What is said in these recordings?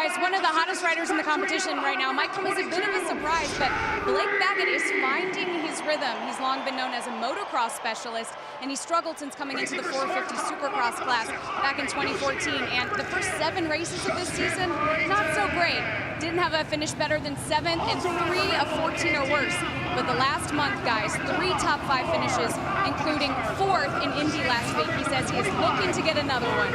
guys, one of the hottest riders in the competition right now might come as a bit of a surprise, but Blake Baggett is finding his rhythm. He's long been known as a motocross specialist, and he struggled since coming into the 450 supercross class back in 2014. And the first 7 races of this season, not so great. Didn't have a finish better than 7th and 3 of 14 or worse. But the last month, guys, 3 top 5 finishes, including 4th in Indy last week. He says he is looking to get another one.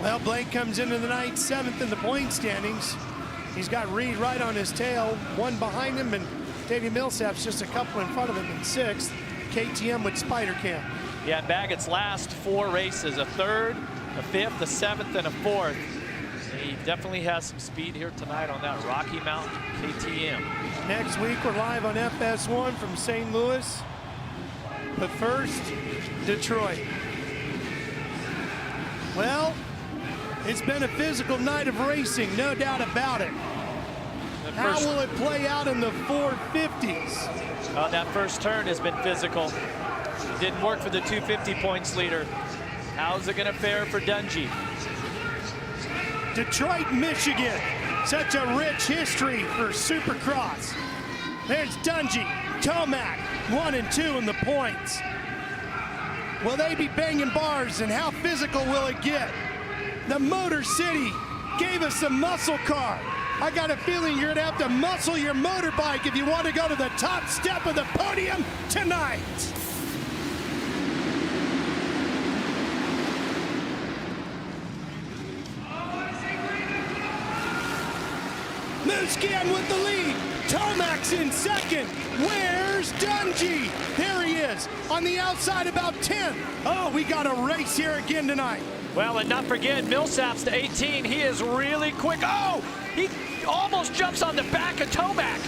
Well, Blake comes into the night 7th in the point standings. He's got Reed right on his tail, 1 behind him, and Davey Millsap's just a couple in front of him in 6th. KTM with Spider Cam. Yeah, Baggett's last 4 races, a 3rd, a 5th, a 7th, and a 4th. He definitely has some speed here tonight on that Rocky Mountain KTM. Next week, we're live on FS1 from St. Louis. But first, Detroit. Well, it's been a physical night of racing, no doubt about it. How will it play out in the 450s? That first turn has been physical. It didn't work for the 250 points leader. How's it going to fare for Dungey? Detroit, Michigan. Such a rich history for Supercross. There's Dungey, Tomac, 1 and 2 in the points. Will they be banging bars, and how physical will it get? The Motor City gave us a muscle car. I got a feeling you're gonna have to muscle your motorbike if you want to go to the top step of the podium tonight. Musquin with the lead. Tomac's in 2nd. Where's Dungey? There he is, on the outside about 10th. Oh, we got a race here again tonight. Well, and not forget, Millsap's to 18. He is really quick. Oh, he almost jumps on the back of Tomac.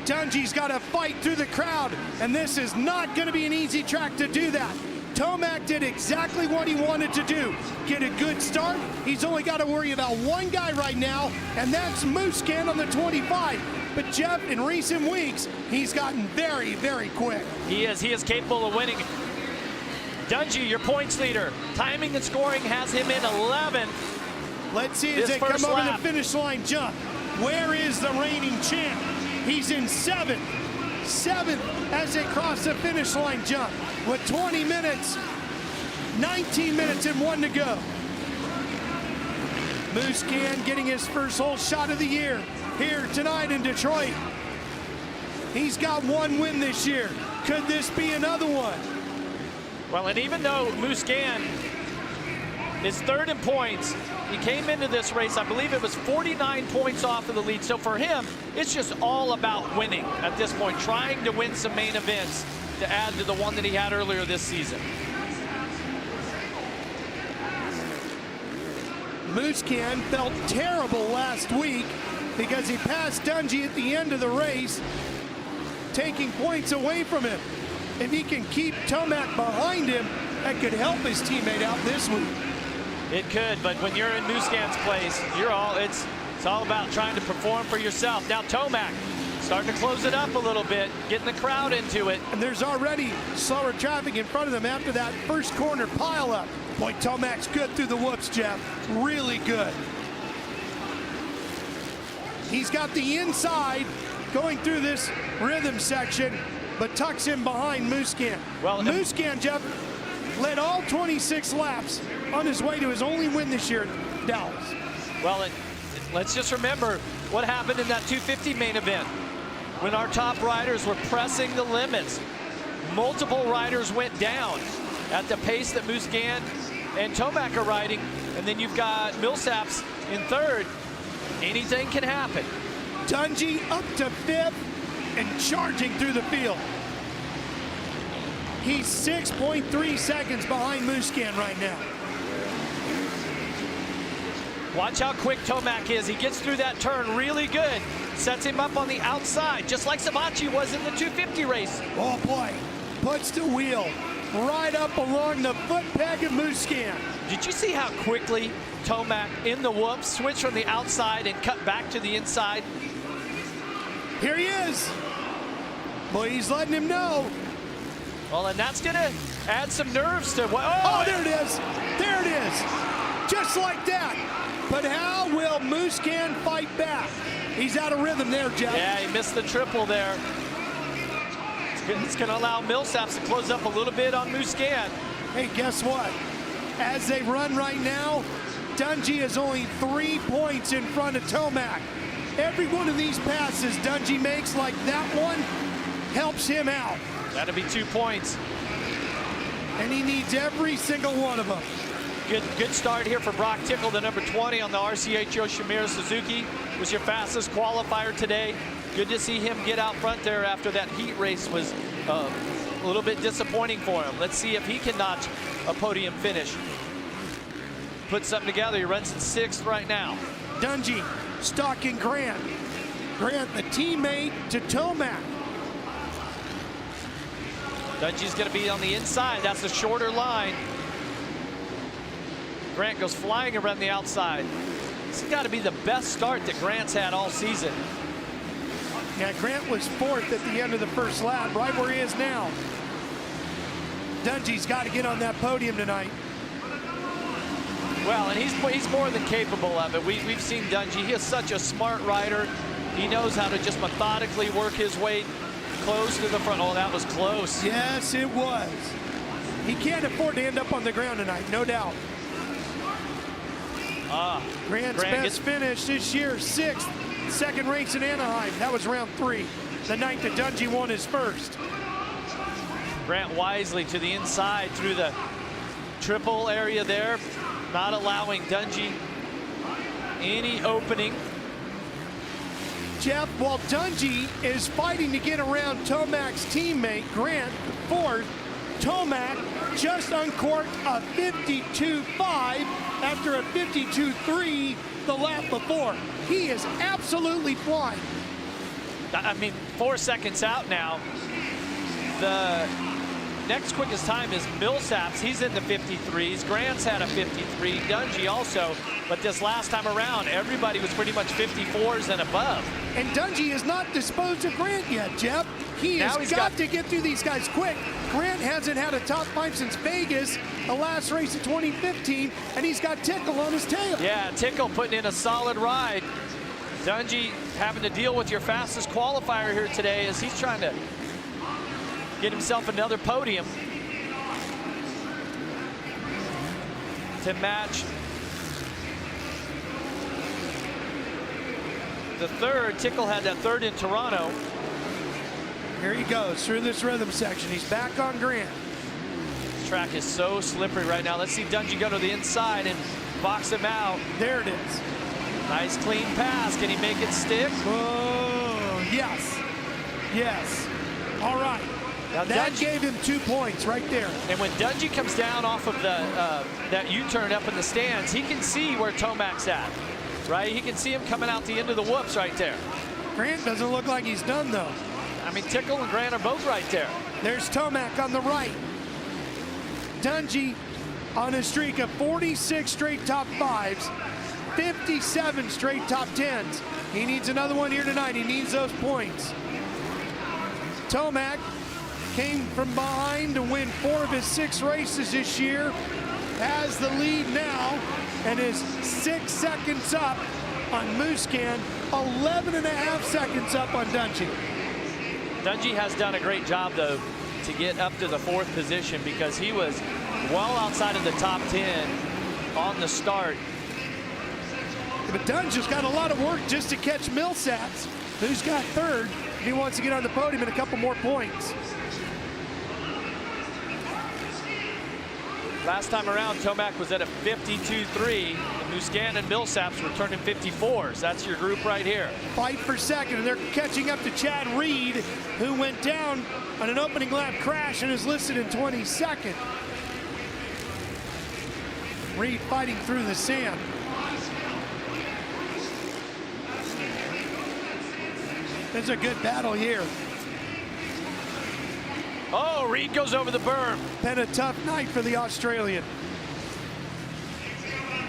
Dungey's got to fight through the crowd, and this is not going to be an easy track to do that. Tomac did exactly what he wanted to do. Get a good start. He's only got to worry about 1 guy right now, and that's Musquin on the 25. But Jeff, in recent weeks, he's gotten very, very quick. He is capable of winning. Dungey, your points leader. Timing and scoring has him in 11th. Let's see as they come over the finish line jump. Where is the reigning champ? He's in 7th. 7th as they cross the finish line jump. With 20 minutes, 19 minutes and 1 to go. Musquin getting his first whole shot of the year here tonight in Detroit. He's got 1 win this year. Could this be another one? Well, and even though Musquin is 3rd in points, he came into this race, I believe it was 49 points off of the lead. So for him, it's just all about winning at this point, trying to win some main events to add to the one that he had earlier this season. Musquin felt terrible last week because he passed Dungey at the end of the race, taking points away from him. If he can keep Tomac behind him, that could help his teammate out this week. It could, but when you're in Musquin's place, it's all about trying to perform for yourself. Now Tomac starting to close it up a little bit, getting the crowd into it. And there's already slower traffic in front of them after that first corner pileup. Boy, Tomac's good through the whoops, Jeff. Really good. He's got the inside going through this rhythm section, but tucks in behind Musquin. Well, Musquin, Jeff, led all 26 laps on his way to his only win this year at Dallas. Well, let's just remember what happened in that 250 main event when our top riders were pressing the limits. Multiple riders went down at the pace that Musquin and Tomac are riding, and then you've got Millsaps in 3rd. Anything can happen. Dungey up to 5th and charging through the field. He's 6.3 seconds behind Musquin right now. Watch how quick Tomac is. He gets through that turn really good. Sets him up on the outside, just like Sabachi was in the 250 race. Oh boy, puts the wheel right up along the foot peg of Musquin. Did you see how quickly Tomac in the whoops switched from the outside and cut back to the inside? Here he is. Boy, he's letting him know. Well, and that's going to add some nerves to what. Oh, there it is. There it is. just like that. But how will Musquin fight back? He's out of rhythm there, Jeff. Yeah, he missed the triple there. It's going to allow Millsaps to close up a little bit on Musquin. Hey, guess what? As they run right now, Dungey is only 3 points in front of Tomac. Every one of these passes Dungey makes, like that one, helps him out. That'll be 2 points. And he needs every single one of them. Good start here for Brock Tickle, the number 20 on the RCH Yoshimura Suzuki. Was your fastest qualifier today. Good to see him get out front there after that heat race was a little bit disappointing for him. Let's see if he can notch a podium finish. Put something together. He runs in 6th right now. Dungey stalking Grant. Grant, the teammate to Tomac. Dungey's going to be on the inside. That's a shorter line. Grant goes flying around the outside. This has got to be the best start that Grant's had all season. Yeah, Grant was 4th at the end of the first lap, right where he is now. Dungey's got to get on that podium tonight. Well, and he's more than capable of it. We've seen Dungey. He is such a smart rider. He knows how to just methodically work his way close to the front. Oh, that was close. Yes, it was. He can't afford to end up on the ground tonight, no doubt. Grant's best finish this year, 6th. Second race in Anaheim. That was round 3. The night that Dungey won his first. Grant wisely to the inside through the triple area there, not allowing Dungey any opening. Jeff, while Dungey is fighting to get around Tomac's teammate, Grant, 4th, Tomac just uncorked a 52.5 after a 52.3 the lap before. He is absolutely flying. I mean, 4 seconds out now. The next quickest time is Millsaps. He's in the 53s. Grant's had a 53. Dungey also. But this last time around, everybody was pretty much 54s and above. And Dungey has not disposed of Grant yet, Jeff. He has got to get through these guys quick. Grant hasn't had a top 5 since Vegas, the last race of 2015, and he's got Tickle on his tail. Yeah, Tickle putting in a solid ride. Dungey having to deal with your fastest qualifier here today as he's trying to get himself another podium to match the 3rd. Tickle had that 3rd in Toronto. Here he goes through this rhythm section. He's back on Grant. This track is so slippery right now. Let's see Dungey go to the inside and box him out. There it is. Nice clean pass. Can he make it stick? Oh, yes. Yes. All right. Now that gave him 2 points right there. And when Dungey comes down off of the that U-turn up in the stands, he can see where Tomac's at, right? He can see him coming out the end of the whoops right there. Grant doesn't look like he's done, though. I mean, Tickle and Grant are both right there. There's Tomac on the right. Dungey on a streak of 46 straight top 5s, 57 straight top 10s. He needs another one here tonight. He needs those points. Tomac came from behind to win 4 of his 6 races this year. Has the lead now and is 6 seconds up on Musquin, 11.5 seconds up on Dungey. Dungey has done a great job, though, to get up to the 4th position because he was well outside of the top 10 on the start. But Dungey's got a lot of work just to catch Millsaps, who's got 3rd. He wants to get on the podium and a couple more points. Last time around, Tomac was at a 52.3. Musquin and Millsaps were turning 54s. That's your group right here. Fight for second, and they're catching up to Chad Reed, who went down on an opening lap crash and is listed in 22nd. Reed fighting through the sand. It's a good battle here. Oh, Reed goes over the berm. Been a tough night for the Australian.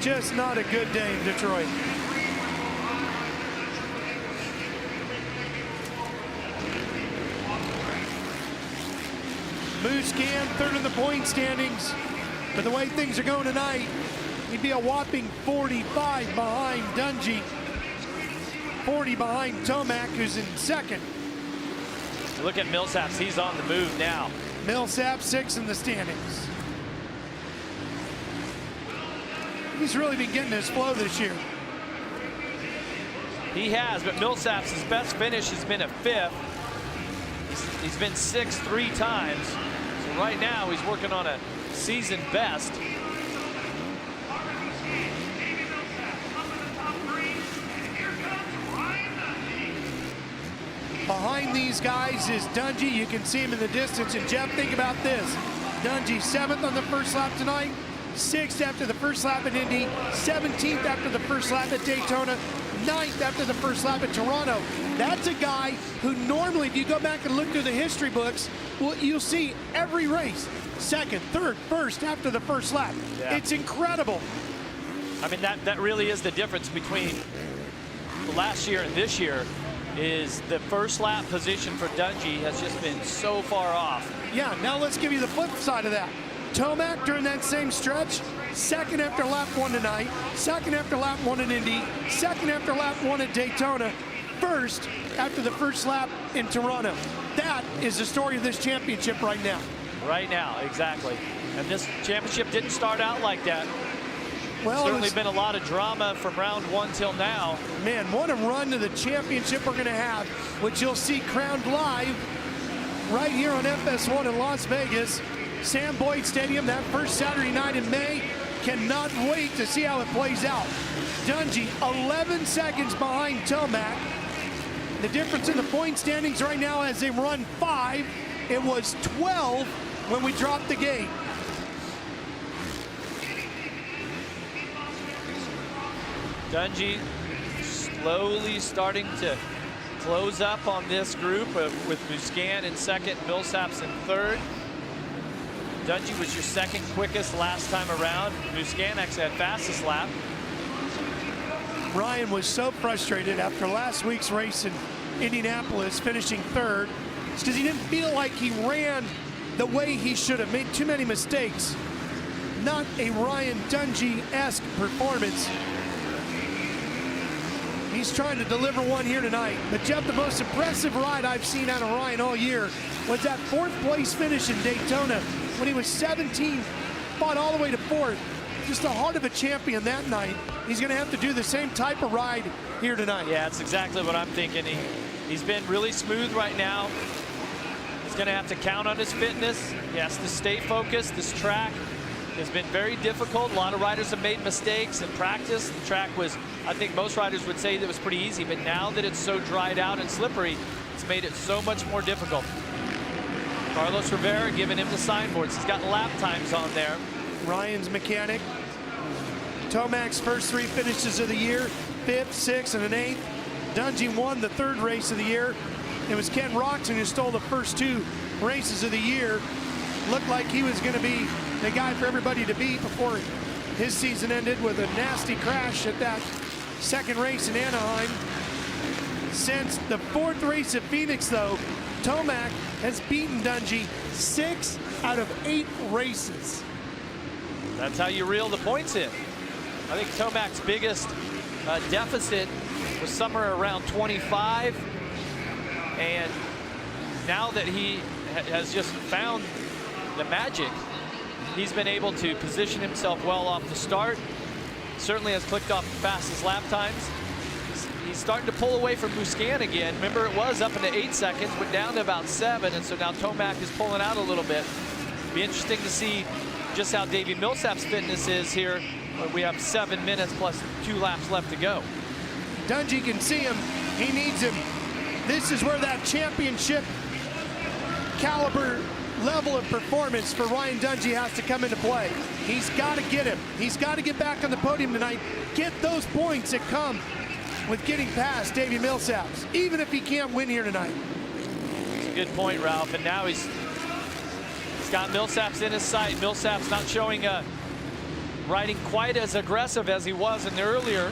Just not a good day in Detroit. Musquin 3rd in the point standings. But the way things are going tonight, He'd be a whopping 45 behind Dungey, 40 behind Tomac, who's in second. Look at Millsaps, he's on the move now. Millsap 6 in the standings. He's really been getting his flow this year. He has, but Millsaps' best finish has been a 5th. He's been 6th 3 times. So right now he's working on a season best. Behind these guys is Dungey. You can see him in the distance. And Jeff, think about this. Dungey 7th on the first lap tonight, 6th after the first lap at Indy, 17th after the first lap at Daytona, 9th after the first lap at Toronto. That's a guy who normally, if you go back and look through the history books, well, you'll see every race, 2nd, 3rd, 1st after the first lap. Yeah. It's incredible. I mean, that really is the difference between last year and this year, is the first lap position for Dungey has just been so far off. Yeah, now let's give you the flip side of that. Tomac during that same stretch, 2nd after lap 1 tonight, 2nd after lap 1 in Indy, 2nd after lap 1 at Daytona, 1st after the first lap in Toronto. That is the story of this championship right now. Right now, exactly. And this championship didn't start out like that. Well, Certainly been a lot of drama from round 1 till now. Man, what a run to the championship we're going to have, which you'll see crowned live right here on FS1 in Las Vegas. Sam Boyd Stadium, that first Saturday night in May. Cannot wait to see how it plays out. Dungey 11 seconds behind Tomac. The difference in the point standings right now as they run 5. It was 12 when we dropped the gate. Dungey slowly starting to close up on this group with Musquin in 2nd, Millsaps in 3rd. Dungey was your 2nd quickest last time around. Musquin actually had fastest lap. Ryan was so frustrated after last week's race in Indianapolis, finishing 3rd. It's because he didn't feel like he ran the way he should have, made too many mistakes. Not a Ryan Dungey-esque performance. He's trying to deliver one here tonight. But Jeff, the most impressive ride I've seen out of Ryan all year was that 4th place finish in Daytona when he was 17, fought all the way to 4th. Just the heart of a champion that night. He's going to have to do the same type of ride here tonight. Yeah, that's exactly what I'm thinking. He's been really smooth right now. He's going to have to count on his fitness. He has to stay focused. This track has been very difficult. A lot of riders have made mistakes in practice. The track was, I think most riders would say that it was pretty easy, but now that it's so dried out and slippery, it's made it so much more difficult. Carlos Rivera giving him the signboards. He's got lap times on there. Ryan's mechanic. Tomac's first 3 finishes of the year, 5th, 6th, and an 8th. Dungey won the 3rd race of the year. It was Ken Roxon who stole the first 2 races of the year. Looked like he was going to be the guy for everybody to beat before his season ended with a nasty crash at that 2nd race in Anaheim. Since the 4th race at Phoenix, though, Tomac has beaten Dungey 6 out of 8 races. That's how you reel the points in. I think Tomac's biggest deficit was somewhere around 25. And now that he has just found the magic, he's been able to position himself well off the start. Certainly has clicked off the fastest lap times. He's starting to pull away from Musquin again. Remember, it was up into 8 seconds, went down to about 7, and so now Tomac is pulling out a little bit. Be interesting to see just how Davey Millsap's fitness is here. We have 7 minutes plus 2 laps left to go. Dungey can see him. He needs him. This is where that championship caliber level of performance for Ryan Dungey has to come into play. He's got to get him. He's got to get back on the podium tonight. Get those points that come with getting past Davey Millsaps, even if he can't win here tonight. That's a good point, Ralph. And now he's got Millsaps in his sight. Millsaps not showing riding quite as aggressive as he was in the earlier.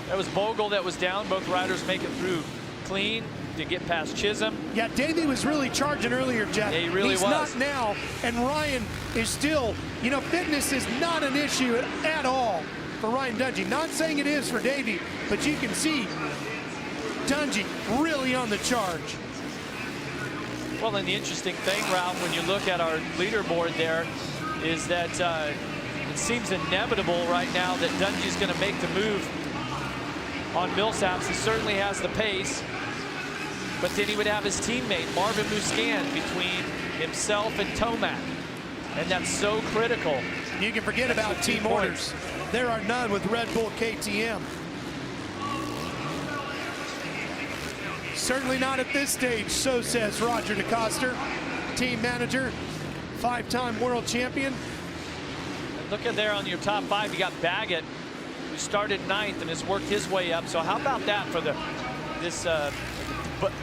That was Bogle that was down. Both riders make it through clean to get past Chisholm. Yeah, Davey was really charging earlier, Jeff. Yeah, he really was. He's not now, and Ryan is still, you know, fitness is not an issue at all for Ryan Dungey. Not saying it is for Davey, but you can see Dungey really on the charge. Well, and the interesting thing, Ralph, when you look at our leaderboard there, is that it seems inevitable right now that Dungey's going to make the move on Millsaps. He certainly has the pace, but then he would have his teammate, Marvin Muscan, between himself and Tomac. And that's so critical. You can forget about team orders. There are none with Red Bull KTM. Certainly not at this stage, so says Roger DeCoster, team manager, 5-time world champion. And look at there on your top 5, you got Baggett, who started 9th and has worked his way up. So how about that for this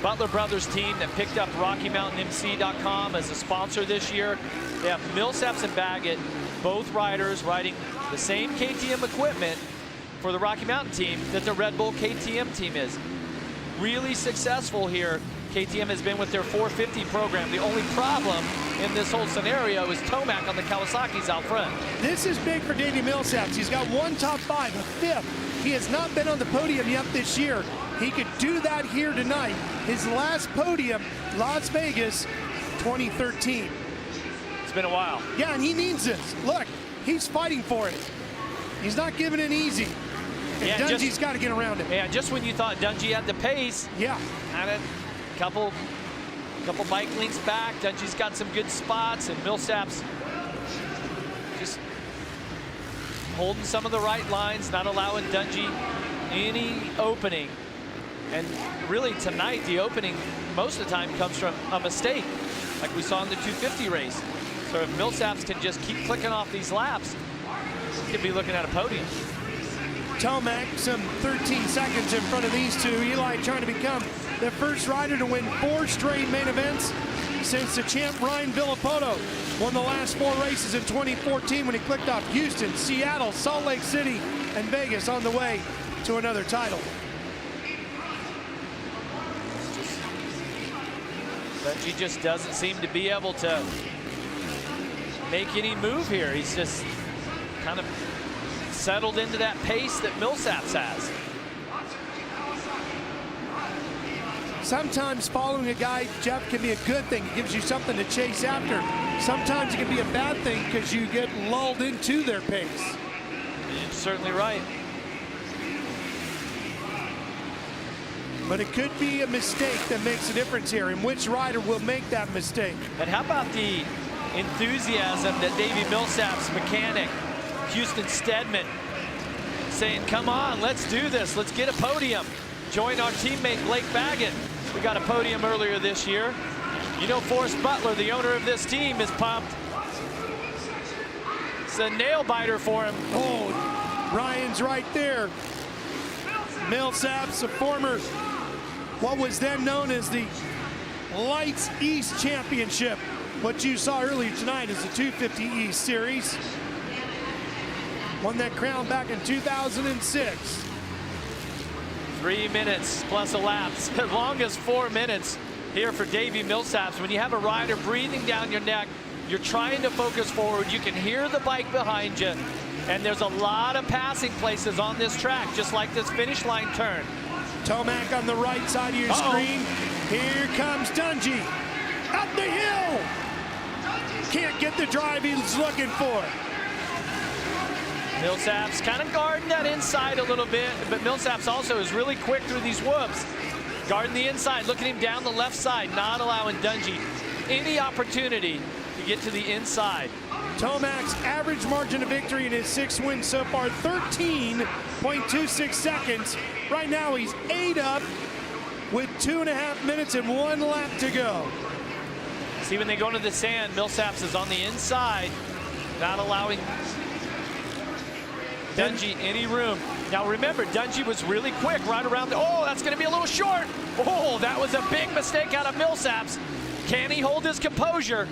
Butler Brothers team that picked up RockyMountainMC.com as a sponsor this year? They have Millsaps and Baggett, both riders riding the same KTM equipment for the Rocky Mountain team that the Red Bull KTM team is. Really successful here. KTM has been with their 450 program. The only problem in this whole scenario is Tomac on the Kawasaki's out front. This is big for Davey Millsaps. He's got 1 top 5, a 5th. He has not been on the podium yet this year. He could do that here tonight. His last podium, Las Vegas, 2013. It's been a while. Yeah, and he needs this. Look, he's fighting for it. He's not giving it easy. And yeah, Dungey's got to get around him. Yeah, just when you thought Dungey had the pace, yeah, had a couple bike links back. Dungey's got some good spots, and Millsaps just holding some of the right lines, not allowing Dungey any opening. And really tonight, the opening most of the time comes from a mistake, like we saw in the 250 race. So if Millsaps can just keep clicking off these laps, he could be looking at a podium. Tomac, some 13 seconds in front of these two. Eli trying to become the first rider to win 4 straight main events since the champ Ryan Villapoto won the last 4 races in 2014 when he clicked off Houston, Seattle, Salt Lake City, and Vegas on the way to another title. Dungey just doesn't seem to be able to make any move here. He's just kind of settled into that pace that Millsaps has. Sometimes following a guy, Jeff, can be a good thing. It gives you something to chase after. Sometimes it can be a bad thing because you get lulled into their pace. You're certainly right. But it could be a mistake that makes a difference here, and which rider will make that mistake. And how about the enthusiasm that Davey Millsaps, mechanic, Houston Stedman, saying, come on, let's do this. Let's get a podium. Join our teammate Blake Baggett. We got a podium earlier this year. You know, Forrest Butler, the owner of this team, is pumped. It's a nail biter for him. Oh, Ryan's right there. Millsaps, a former, what was then known as the Lights East Championship. What you saw earlier tonight is the 250 East Series. Won that crown back in 2006. 3 minutes plus a lap. As long as 4 minutes here for Davey Millsaps. When you have a rider breathing down your neck, you're trying to focus forward. You can hear the bike behind you. And there's a lot of passing places on this track, just like this finish line turn. Tomac on the right side of your screen. Here comes Dungey. Up the hill. Can't get the drive he's looking for. Millsaps kind of guarding that inside a little bit, but Millsaps also is really quick through these whoops. Guarding the inside, looking him down the left side, not allowing Dungey any opportunity to get to the inside. Tomac's average margin of victory in his 6 wins so far, 13.26 seconds. Right now he's 8 up with 2.5 minutes and 1 lap to go. See, when they go into the sand, Millsaps is on the inside, not allowing Dungey any room. Now remember, Dungey was really quick right around the, oh, that's gonna be a little short. Oh, that was a big mistake out of Millsaps. Can he hold his composure?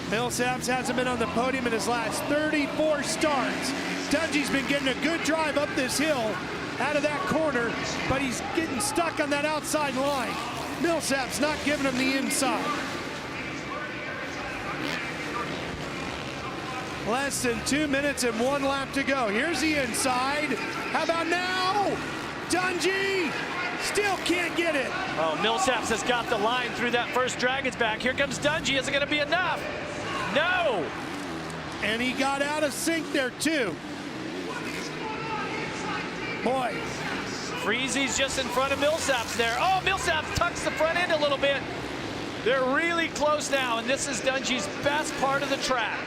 Millsaps hasn't been on the podium in his last 34 starts. Dungey's been getting a good drive up this hill out of that corner, but he's getting stuck on that outside line. Millsaps not giving him the inside. Less than 2 minutes and 1 lap to go. Here's the inside. How about now? Dungey still can't get it. Oh, Millsaps has got the line through that first Dragon's back. Here comes Dungey. Is it going to be enough? No. And he got out of sync there too. Boy. Freezy's just in front of Millsaps there. Oh, Millsaps tucks the front end a little bit. They're really close now, and this is Dungey's best part of the track.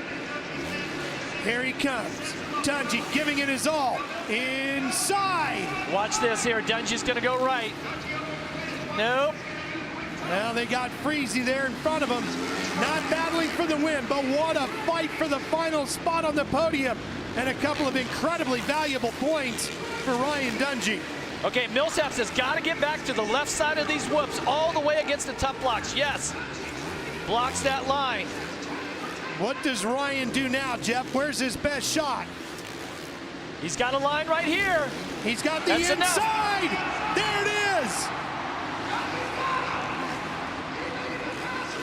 Here he comes. Dungey giving it his all. Inside. Watch this here. Dungey's going to go right. Nope. Well, they got Freezy there in front of him. Not battling for the win, but what a fight for the final spot on the podium. And a couple of incredibly valuable points for Ryan Dungey. Okay, Millsaps has got to get back to the left side of these whoops all the way against the tough blocks. Yes. Blocks that line. What does Ryan do now, Jeff? Where's his best shot? He's got a line right here. He's got the inside. There it is.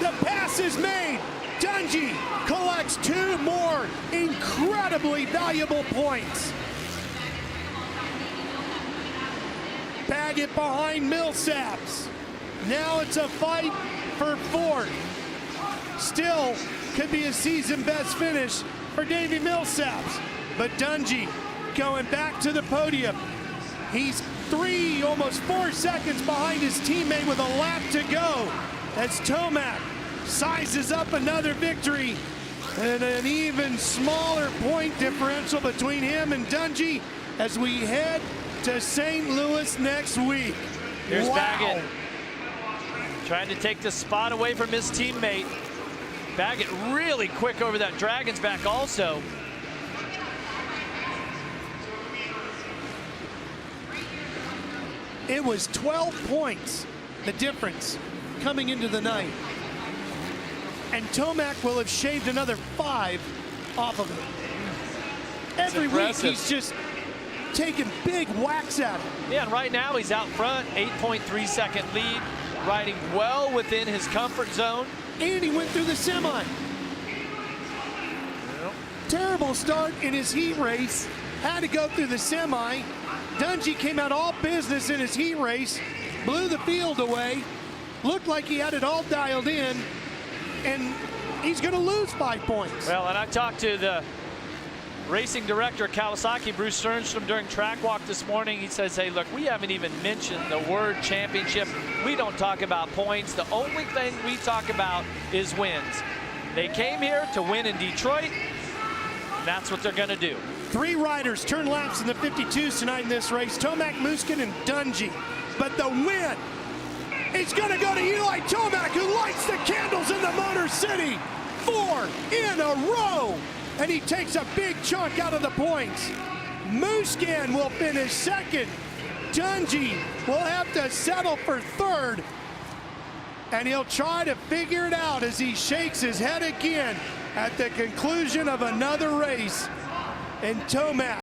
The pass is made. Dungey collects 2 more incredibly valuable points. Baggett behind Millsaps. Now it's a fight for 4th. Still could be a season best finish for Davey Millsaps. But Dungey going back to the podium. He's 3, almost 4 seconds behind his teammate with a lap to go. As Tomac sizes up another victory and an even smaller point differential between him and Dungey as we head to St. Louis next week. Here's Baggett trying to take the spot away from his teammate. Baggett really quick over that Dragon's back also. It was 12 points, the difference coming into the night. And Tomac will have shaved another 5 off of it. Every week he's just taking big whacks at him. Yeah, and right now he's out front, 8.3 second lead, riding well within his comfort zone. And he went through the semi. Terrible start in his heat race. Had to go through the semi. Dungey came out all business in his heat race, blew the field away, looked like he had it all dialed in, and he's going to lose 5 points. Well, and I talked to the racing director at Kawasaki, Bruce Sternstrom, during track walk this morning. He says, hey, look, we haven't even mentioned the word championship. We don't talk about points. The only thing we talk about is wins. They came here to win in Detroit, and that's what they're going to do. 3 riders turn laps in the 52s tonight in this race, Tomac, Musquin, and Dungey. But the win is going to go to Eli Tomac, who lights the candles in the Motor City. 4 in a row. And he takes a big chunk out of the points. Musquin will finish 2nd. Dungey will have to settle for 3rd. And he'll try to figure it out as he shakes his head again at the conclusion of another race. And Tomac